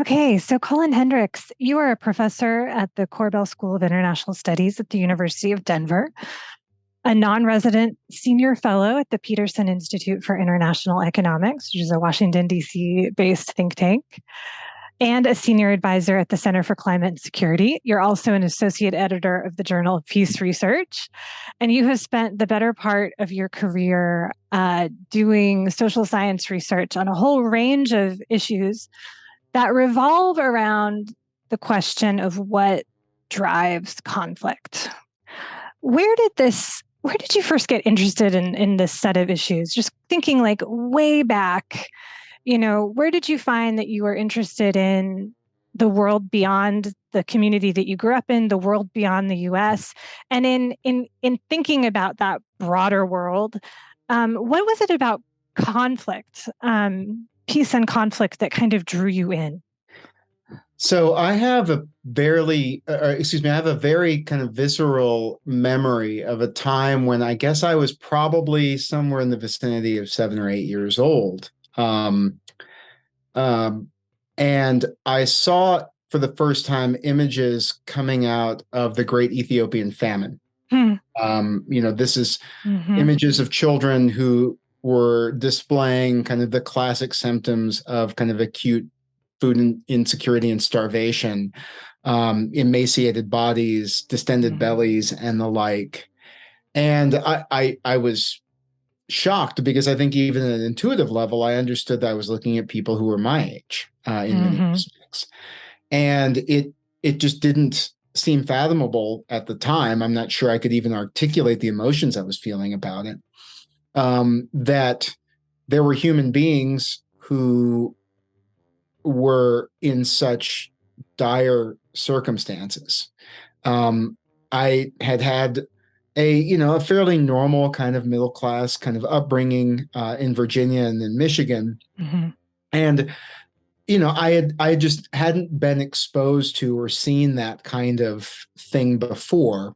Okay, so Cullen Hendrix, you are a professor at the Korbel School of International Studies at the University of Denver, a non-resident senior fellow at the Peterson Institute for International Economics, which is a Washington, D.C. based think tank, and a senior advisor at the Center for Climate and Security. You're also an associate editor of the Journal of Peace Research, and you have spent the better part of your career doing social science research on a whole range of issues that revolve around the question of what drives conflict. Where did you first get interested in this set of issues? Just thinking like way back, where did you find that you were interested in the world beyond the community that you grew up in, the world beyond the US? And in thinking about that broader world, what was it about conflict, peace and conflict that kind of drew you in? So I have a I have a very kind of visceral memory of a time when I guess I was probably somewhere in the vicinity of 7 or 8 years old. Um, um, and I saw for the first time images coming out of the Great Ethiopian Famine. Hmm. This is Mm-hmm. images of children who were displaying kind of the classic symptoms of kind of acute food insecurity and starvation, emaciated bodies, distended bellies, and the like. And I was shocked because I think even at an intuitive level, I understood that I was looking at people who were my age in many respects, and it just didn't seem fathomable at the time. I'm not sure I could even articulate the emotions I was feeling about it. That there were human beings who were in such dire circumstances. I had a fairly normal kind of middle class kind of upbringing in Virginia and in Michigan, and I just hadn't been exposed to or seen that kind of thing before,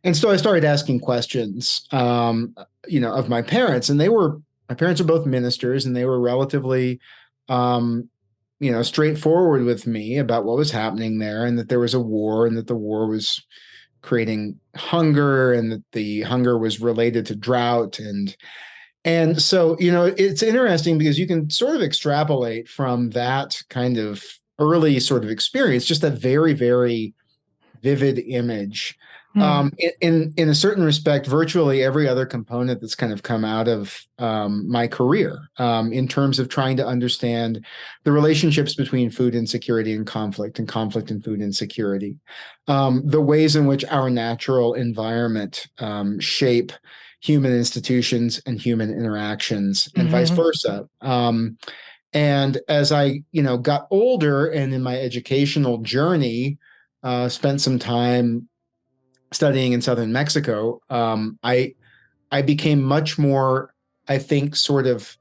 and so I started asking questions, of my parents, and my parents are both ministers, and they were relatively um, straightforward with me about what was happening there and that there was a war and that the war was creating hunger and that the hunger was related to drought. And so, it's interesting because you can sort of extrapolate from that kind of early sort of experience, just a very, very vivid image. In a certain respect, virtually every other component that's kind of come out of my career in terms of trying to understand the relationships between food insecurity and conflict and food insecurity, the ways in which our natural environment shape human institutions and human interactions, and vice versa. And as I, got older and in my educational journey, spent some time studying in southern Mexico, I became much more, I think, sort of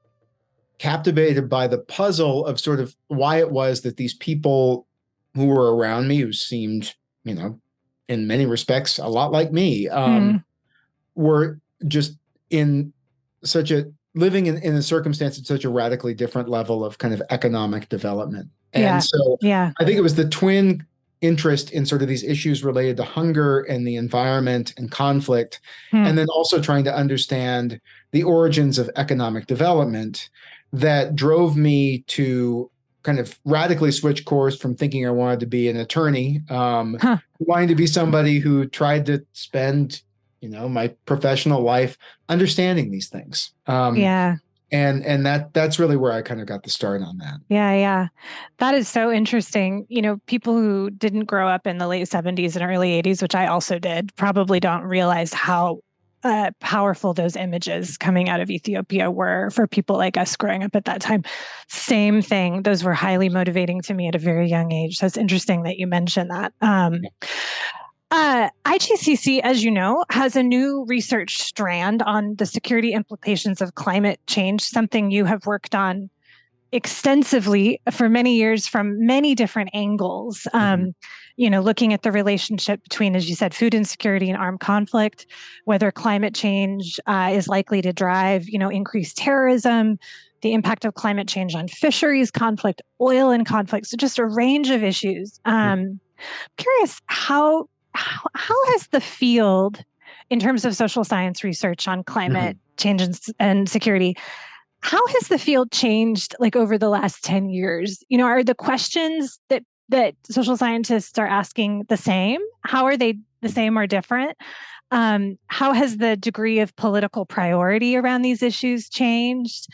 captivated by the puzzle of sort of why it was that these people who were around me, who seemed, in many respects, a lot like me, were just in such a living in a circumstance at such a radically different level of kind of economic development. And so I think it was the twin interest in sort of these issues related to hunger and the environment and conflict, and then also trying to understand the origins of economic development that drove me to kind of radically switch course from thinking I wanted to be an attorney, wanting to be somebody who tried to spend, my professional life understanding these things. And that's really where I kind of got the start on that. Yeah. That is so interesting. People who didn't grow up in the late 70s and early 80s, which I also did, probably don't realize how powerful those images coming out of Ethiopia were for people like us growing up at that time. Same thing. Those were highly motivating to me at a very young age. So it's interesting that you mentioned that. IGCC, as you know, has a new research strand on the security implications of climate change, something you have worked on extensively for many years from many different angles, looking at the relationship between, as you said, food insecurity and armed conflict, whether climate change is likely to drive, increased terrorism, the impact of climate change on fisheries conflict, oil and conflict, so just a range of issues. Curious, how has the field, in terms of social science research on climate change and security, how has the field changed like over the last 10 years? Are the questions that social scientists are asking the same? How are they the same or different? How has the degree of political priority around these issues changed?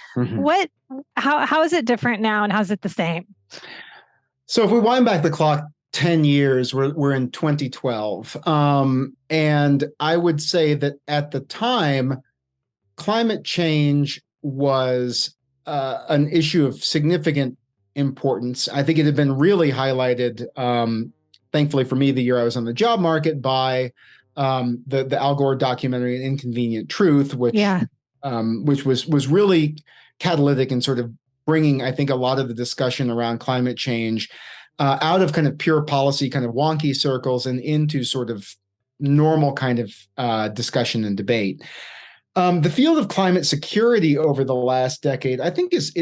How is it different now, and how's it the same? So if we wind back the clock 10 years, we're in 2012. And I would say that at the time, climate change was an issue of significant importance. I think it had been really highlighted, thankfully for me, the year I was on the job market by the Al Gore documentary, An Inconvenient Truth, which was really catalytic in sort of bringing, I think, a lot of the discussion around climate change out of kind of pure policy, kind of wonky circles, and into sort of normal kind of discussion and debate. The field of climate security over the last decade, I think, is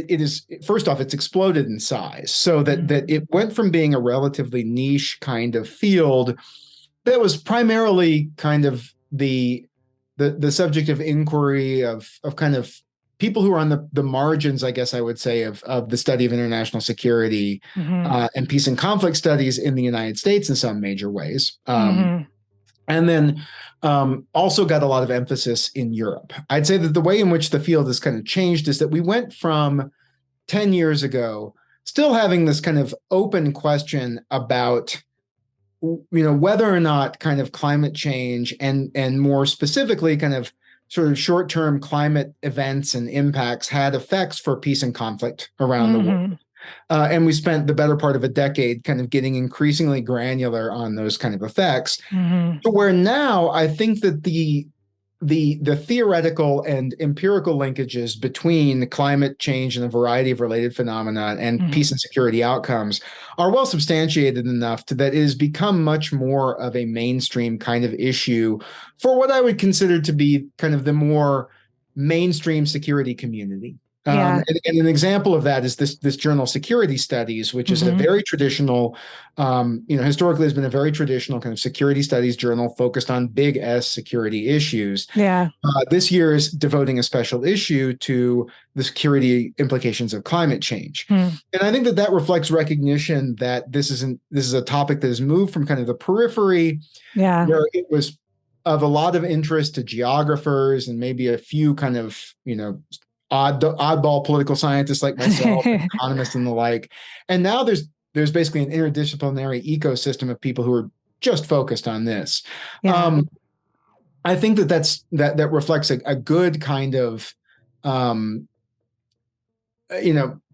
first off, it's exploded in size, so that it went from being a relatively niche kind of field that was primarily kind of the subject of inquiry of kind of people who are on the margins, I guess I would say, of the study of international security and peace and conflict studies in the United States in some major ways. And then also got a lot of emphasis in Europe. I'd say that the way in which the field has kind of changed is that we went from 10 years ago still having this kind of open question about whether or not kind of climate change and more specifically kind of sort of short-term climate events and impacts had effects for peace and conflict around the world. And we spent the better part of a decade kind of getting increasingly granular on those kind of effects, to where now I think that the theoretical and empirical linkages between climate change and a variety of related phenomena and peace and security outcomes are well substantiated enough that it has become much more of a mainstream kind of issue for what I would consider to be kind of the more mainstream security community. And an example of that is this journal Security Studies, which is a very traditional, historically has been a very traditional kind of security studies journal focused on big S security issues. This year is devoting a special issue to the security implications of climate change. And I think that reflects recognition that this is a topic that has moved from kind of the periphery, where it was of a lot of interest to geographers and maybe a few kind of, oddball political scientists like myself, economists and the like. And now there's basically an interdisciplinary ecosystem of people who are just focused on this. I think that reflects a good kind of,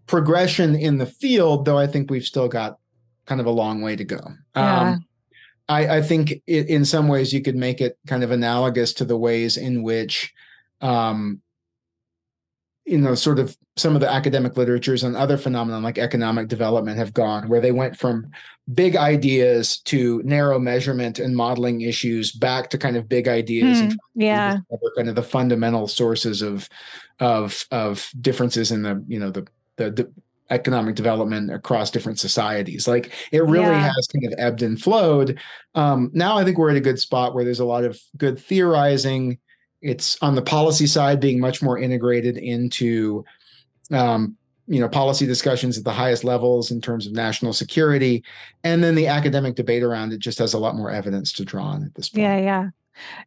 progression in the field, though I think we've still got kind of a long way to go. I think in some ways you could make it kind of analogous to the ways in which, sort of some of the academic literatures and other phenomena like economic development have gone, where they went from big ideas to narrow measurement and modeling issues back to kind of big ideas and discover kind of the fundamental sources of differences in the economic development across different societies. Like it really has kind of ebbed and flowed. Now I think we're at a good spot where there's a lot of good theorizing. It's on the policy side being much more integrated into, policy discussions at the highest levels in terms of national security. And then the academic debate around it just has a lot more evidence to draw on at this point.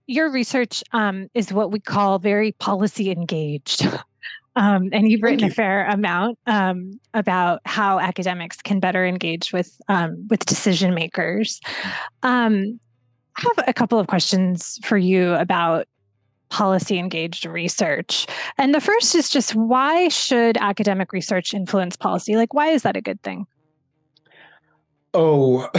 Your research is what we call very policy engaged. And you've written a fair amount about how academics can better engage with decision makers. I have a couple of questions for you about policy engaged research. And the first is just, why should academic research influence policy? Like, why is that a good thing? Well,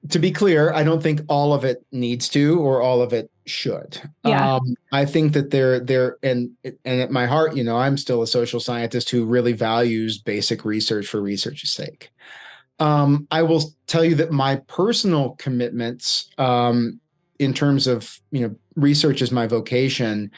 to be clear, I don't think all of it needs to, or all of it should. I think that there, and at my heart, I'm still a social scientist who really values basic research for research's sake. I will tell you that my personal commitments, in terms of, research as my vocation,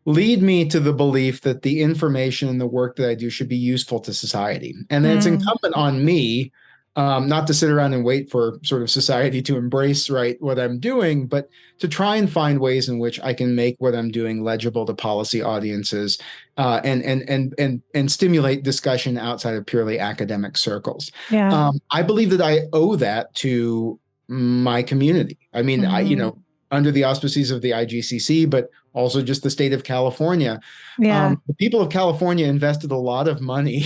lead me to the belief that the information and the work that I do should be useful to society. And then it's incumbent on me, not to sit around and wait for sort of society to embrace what I'm doing, but to try and find ways in which I can make what I'm doing legible to policy audiences, and stimulate discussion outside of purely academic circles. Yeah. I believe that I owe that to my community. I mean, under the auspices of the IGCC, but also just the state of California. Yeah. The people of California invested a lot of money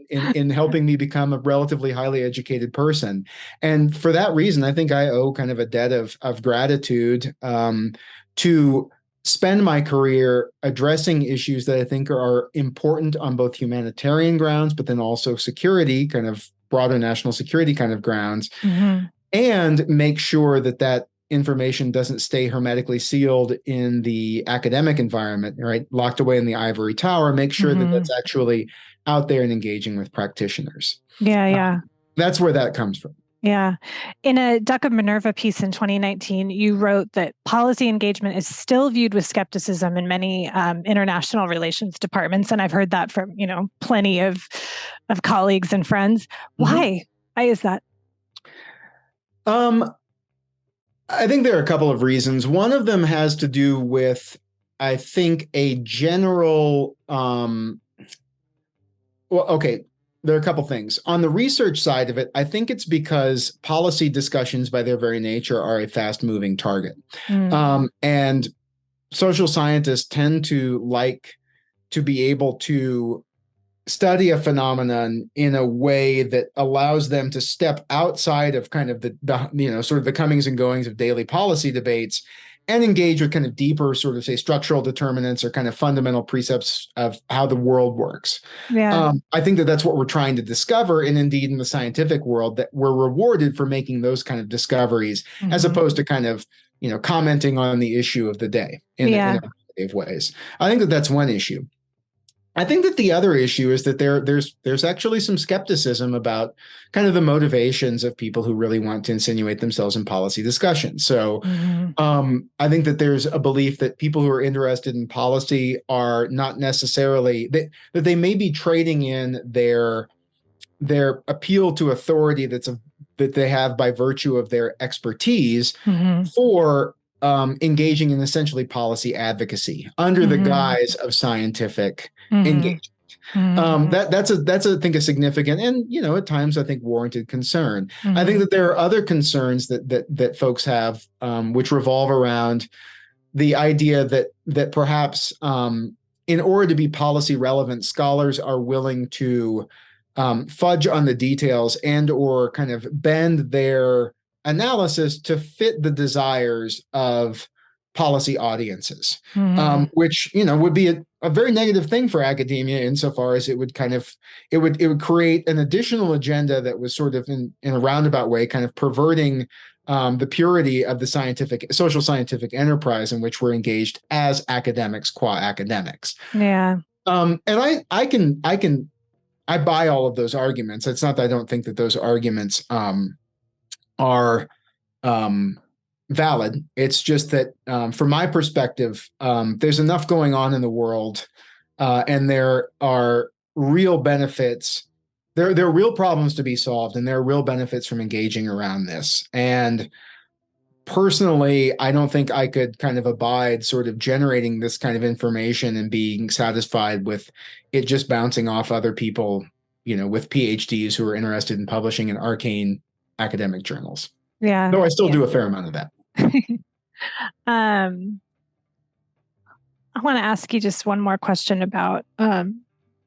in helping me become a relatively highly educated person. And for that reason, I think I owe kind of a debt of gratitude to spend my career addressing issues that I think are important on both humanitarian grounds, but then also security, kind of broader national security kind of grounds, and make sure that information doesn't stay hermetically sealed in the academic environment, right? Locked away in the ivory tower, make sure that that's actually out there and engaging with practitioners. Yeah. That's where that comes from. Yeah. In a Duck of Minerva piece in 2019, you wrote that policy engagement is still viewed with skepticism in many international relations departments. And I've heard that from, plenty of colleagues and friends. Why? Why is that? I think there are a couple of reasons. One of them has to do with, I think, a general, there are a couple things. On the research side of it, I think it's because policy discussions by their very nature are a fast-moving target. And social scientists tend to like to be able to study a phenomenon in a way that allows them to step outside of kind of the sort of the comings and goings of daily policy debates and engage with kind of deeper sort of, say, structural determinants or kind of fundamental precepts of how the world works. Yeah. I think that's what we're trying to discover. And indeed, in the scientific world, that we're rewarded for making those kind of discoveries, as opposed to kind of, commenting on the issue of the day in a variety of ways. I think that's one issue. I think that the other issue is that there's actually some skepticism about kind of the motivations of people who really want to insinuate themselves in policy discussion. So I think that there's a belief that people who are interested in policy are not necessarily that they may be trading in their appeal to authority that they have by virtue of their expertise for engaging in essentially policy advocacy under the guise of scientific engagement. That's I think a significant and at times I think warranted concern. I think that there are other concerns that folks have, which revolve around the idea that perhaps in order to be policy relevant, scholars are willing to fudge on the details and or kind of bend their analysis to fit the desires of policy audiences, which would be a very negative thing for academia insofar as it would create an additional agenda that was sort of in a roundabout way kind of perverting the purity of the social scientific enterprise in which we're engaged as academics qua academics. Yeah. And I buy all of those arguments. It's not that I don't think that those arguments are valid. It's just that from my perspective, there's enough going on in the world, and there are real benefits. There are real problems to be solved, and there are real benefits from engaging around this. And personally, I don't think I could kind of abide sort of generating this kind of information and being satisfied with it just bouncing off other people, with PhDs who are interested in publishing in arcane academic journals. Yeah. Though I still do a fair amount of that. I want to ask you just one more question about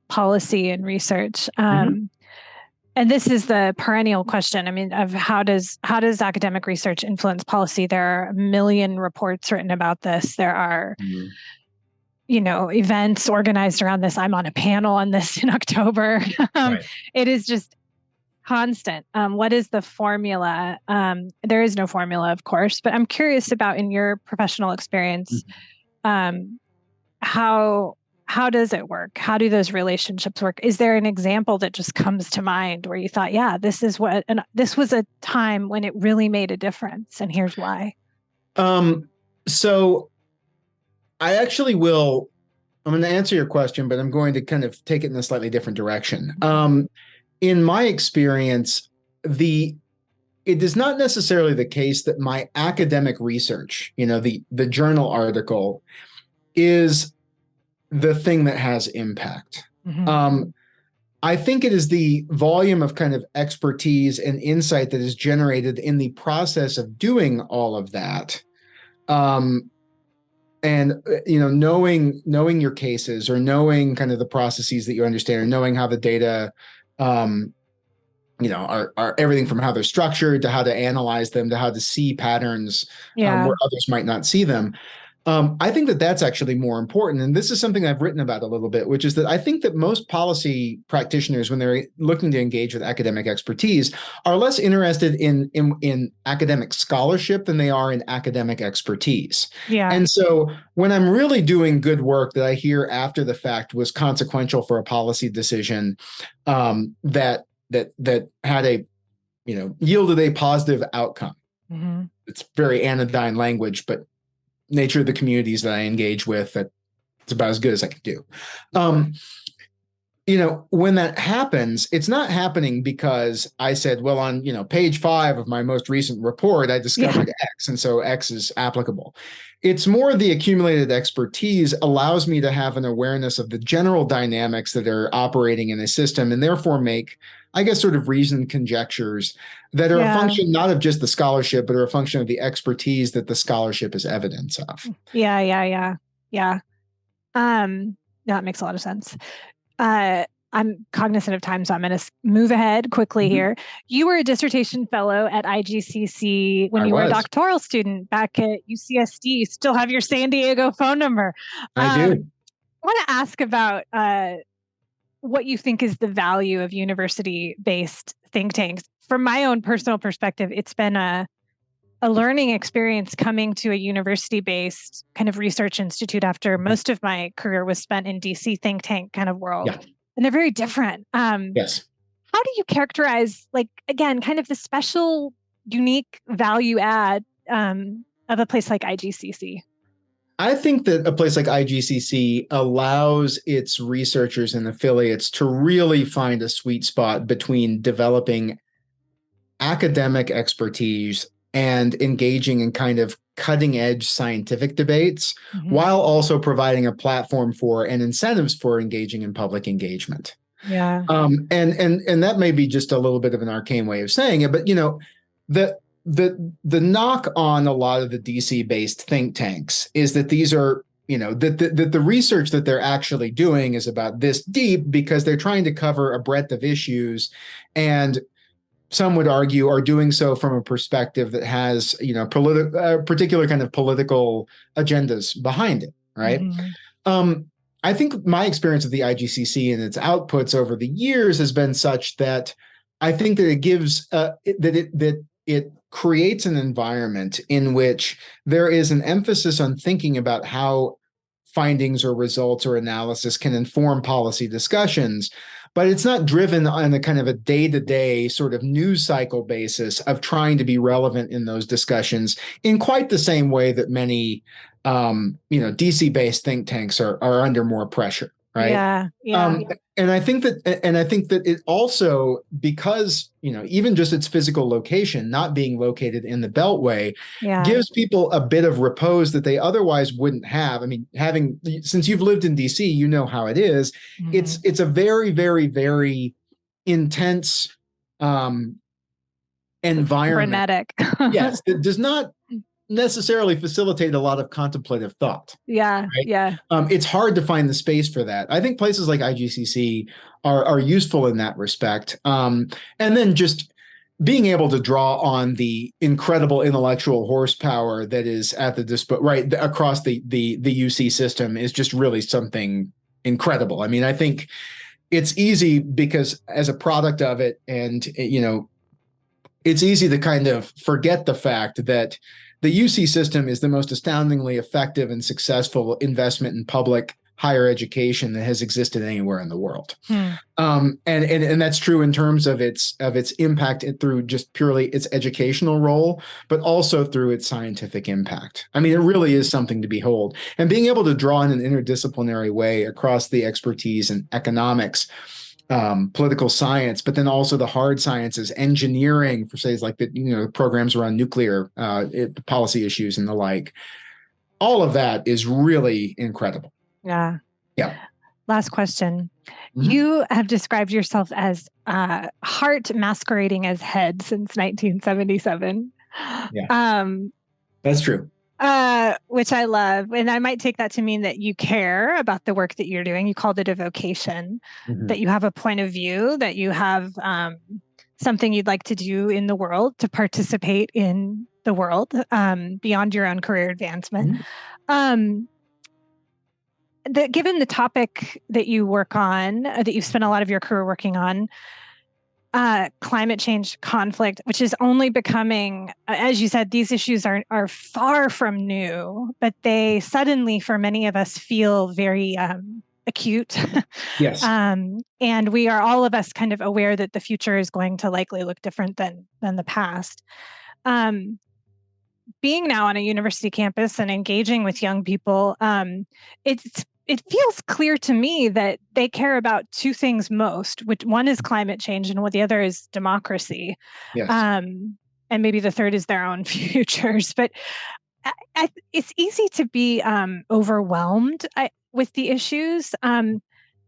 policy and research. And this is the perennial question. I mean, of how does academic research influence policy? There are a million reports written about this. There are, events organized around this. I'm on a panel on this in October. It is just constant. What is the formula? There is no formula, of course, but I'm curious about, in your professional experience, how does it work? How do those relationships work? Is there an example that just comes to mind where you thought, yeah, this was a time when it really made a difference, and here's why? So I actually will. I'm going to answer your question, but I'm going to kind of take it in a slightly different direction. In my experience, it is not necessarily the case that my academic research, the journal article, is the thing that has impact. I think it is the volume of kind of expertise and insight that is generated in the process of doing all of that. And knowing your cases, or knowing kind of the processes that you understand, or knowing how the data are everything from how they're structured to how to analyze them to how to see patterns where others might not see them. I think that that's actually more important. And this is something I've written about a little bit, which is that I think that most policy practitioners, when they're looking to engage with academic expertise, are less interested in academic scholarship than they are in academic expertise. And so when I'm really doing good work that I hear after the fact was consequential for a policy decision, that had a, yielded a positive outcome. It's very anodyne language, but nature of the communities that I engage with, that it's about as good as I can do. When that happens, it's not happening because I said, well, on, page 5 of my most recent report, I discovered X, and so X is applicable. It's more the accumulated expertise allows me to have an awareness of the general dynamics that are operating in a system, and therefore make, I guess, sort of reasoned conjectures that are a function not of just the scholarship, but are a function of the expertise that the scholarship is evidence of. Yeah. That makes a lot of sense. I'm cognizant of time, so I'm going to move ahead quickly here. You were a dissertation fellow at IGCC when you were a doctoral student back at UCSD. You still have your San Diego phone number. I do. I want to ask about what you think is the value of university-based think tanks. From my own personal perspective, it's been a learning experience coming to a university-based kind of research institute after most of my career was spent in DC think tank kind of world. And they're very different. Yes. How do you characterize, again, kind of the special, unique value add of a place like IGCC? I think that a place like IGCC allows its researchers and affiliates to really find a sweet spot between developing academic expertise and engaging in kind of cutting edge scientific debates, while also providing a platform for and incentives for engaging in public engagement. And that may be just a little bit of an arcane way of saying it, but the knock on a lot of the DC based think tanks is that these are, that the research that they're actually doing is about this deep because they're trying to cover a breadth of issues, and some would argue are doing so from a perspective that has, particular kind of political agendas behind it, right? I think my experience of the IGCC and its outputs over the years has been such that I think that it gives it creates an environment in which there is an emphasis on thinking about how findings or results or analysis can inform policy discussions, but it's not driven on a kind of a day-to-day sort of news cycle basis of trying to be relevant in those discussions in quite the same way that many, DC-based think tanks are under more pressure, right? And I think that it also, because, even just its physical location, not being located in the Beltway, gives people a bit of repose that they otherwise wouldn't have. I mean, since you've lived in DC, you know how it is. It's a very, very, very intense environment. Frenetic. Yes, it does not necessarily facilitate a lot of contemplative thought. It's hard to find the space for that. I think places like IGCC are useful in that respect. And then just being able to draw on the incredible intellectual horsepower that is at the right across the UC system is just really something incredible. I mean, I think it's easy because as a product of it, and it's easy to kind of forget the fact that the UC system is the most astoundingly effective and successful investment in public higher education that has existed anywhere in the world. Hmm. And that's true in terms of its impact through just purely its educational role, but also through its scientific impact. I mean, it really is something to behold. And being able to draw in an interdisciplinary way across the expertise in economics, political science, but then also the hard sciences, engineering, for say, like the programs around nuclear policy issues and the like. All of that is really incredible. Yeah. Yeah. Last question. Mm-hmm. You have described yourself as heart masquerading as head since 1977. Yeah. That's true. Which I love. And I might take that to mean that you care about the work that you're doing. You called it a vocation, mm-hmm. that you have a point of view, that you have something you'd like to do in the world, to participate in the world beyond your own career advancement. Mm-hmm. Given the topic that you work on, that you've spent a lot of your career working on, climate change, conflict, which is only becoming, as you said, these issues are far from new, but they suddenly, for many of us, feel very acute. Yes. And we are, all of us, kind of aware that the future is going to likely look different than the past. Being now on a university campus and engaging with young people, it feels clear to me that they care about two things most, which one is climate change and what the other is democracy. Yes. And maybe the third is their own futures. But it's easy to be overwhelmed with the issues.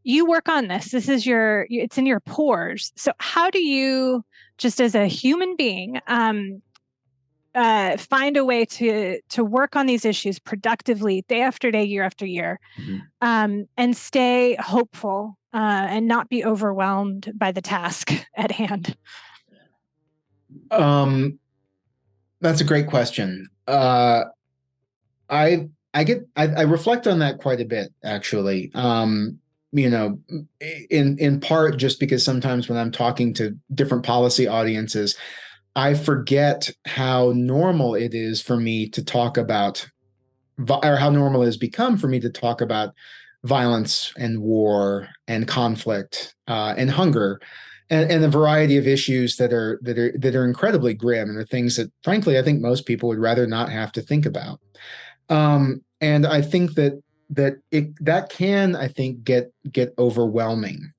You work on this. This is it's in your pores. So how do you, just as a human being, find a way to work on these issues productively, day after day, year after year, mm-hmm. And stay hopeful and not be overwhelmed by the task at hand? That's a great question. I reflect on that quite a bit, actually. In part just because sometimes when I'm talking to different policy audiences, I forget how normal it is for me to talk about, or how normal it has become for me to talk about violence and war and conflict and hunger and a variety of issues that are incredibly grim and are things that, frankly, I think most people would rather not have to think about. And I think that can, I think, get overwhelming.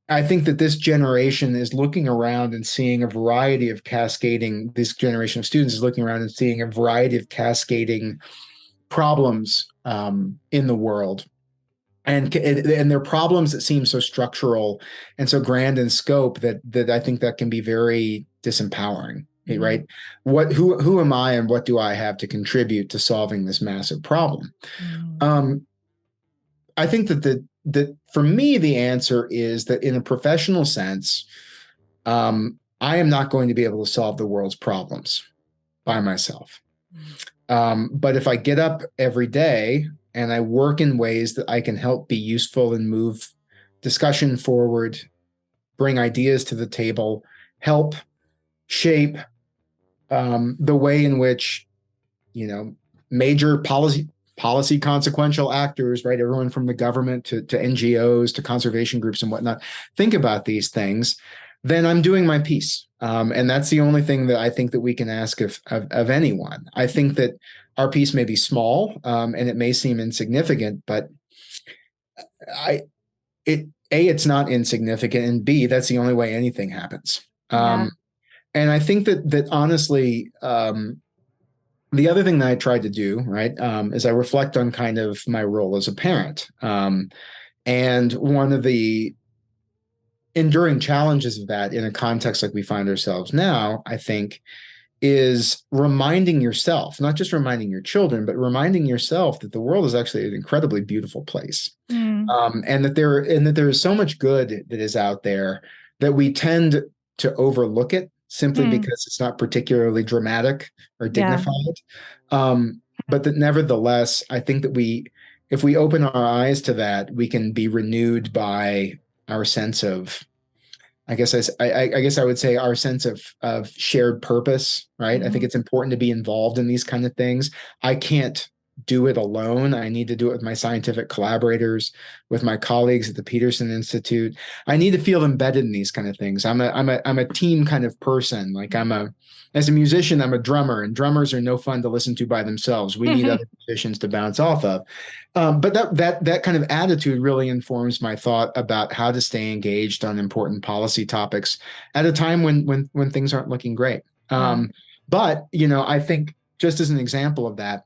I think that this generation is looking around and seeing a variety of this generation of students is looking around and seeing a variety of cascading problems in the world. And they're problems that seem so structural and so grand in scope that I think that can be very disempowering, mm-hmm. right? Who am I and what do I have to contribute to solving this massive problem? Mm-hmm. I think that for me, the answer is that in a professional sense, I am not going to be able to solve the world's problems by myself. But if I get up every day and I work in ways that I can help be useful and move discussion forward, bring ideas to the table, help shape the way in which, major policy consequential actors, right? Everyone from the government to NGOs to conservation groups and whatnot, think about these things, then I'm doing my piece. And that's the only thing that I think that we can ask of anyone. I think that our piece may be small and it may seem insignificant, but it's not insignificant, and B, that's the only way anything happens. Yeah. And I think that honestly, the other thing that I tried to do, right, is I reflect on kind of my role as a parent. And one of the enduring challenges of that in a context like we find ourselves now, I think, is reminding yourself, not just reminding your children, but reminding yourself that the world is actually an incredibly beautiful place. And that there is so much good that is out there that we tend to overlook it simply because it's not particularly dramatic or dignified. Yeah. But that nevertheless, I think that if we open our eyes to that, we can be renewed by our sense of, I guess I would say, our sense of shared purpose, right? Mm-hmm. I think it's important to be involved in these kind of things. I can't do it alone. I need to do it with my scientific collaborators, with my colleagues at the Peterson Institute. I need to feel embedded in these kind of things. I'm a team kind of person. Like as a musician, I'm a drummer, and drummers are no fun to listen to by themselves. We need other musicians to bounce off of. But that kind of attitude really informs my thought about how to stay engaged on important policy topics at a time when things aren't looking great. But I think, just as an example of that,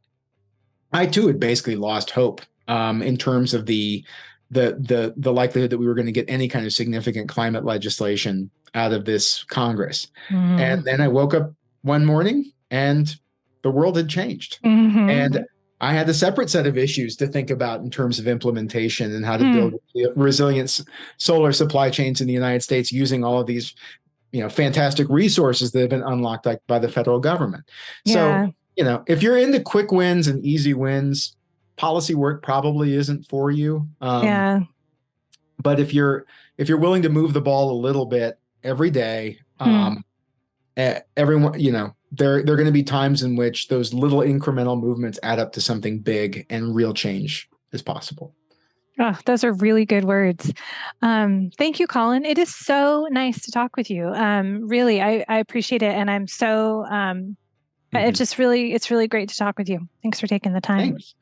I too had basically lost hope in terms of the likelihood that we were going to get any kind of significant climate legislation out of this Congress. And then I woke up one morning and the world had changed. And I had a separate set of issues to think about in terms of implementation and how to build resilient solar supply chains in the United States using all of these fantastic resources that have been unlocked by the federal government. So, if you're into quick wins and easy wins, policy work probably isn't for you. But if you're willing to move the ball a little bit every day, everyone, there are going to be times in which those little incremental movements add up to something big, and real change is possible. Oh, those are really good words. Thank you, Cullen. It is so nice to talk with you. Really, I appreciate it. And I'm so, it's really great to talk with you. Thanks for taking the time. Thanks.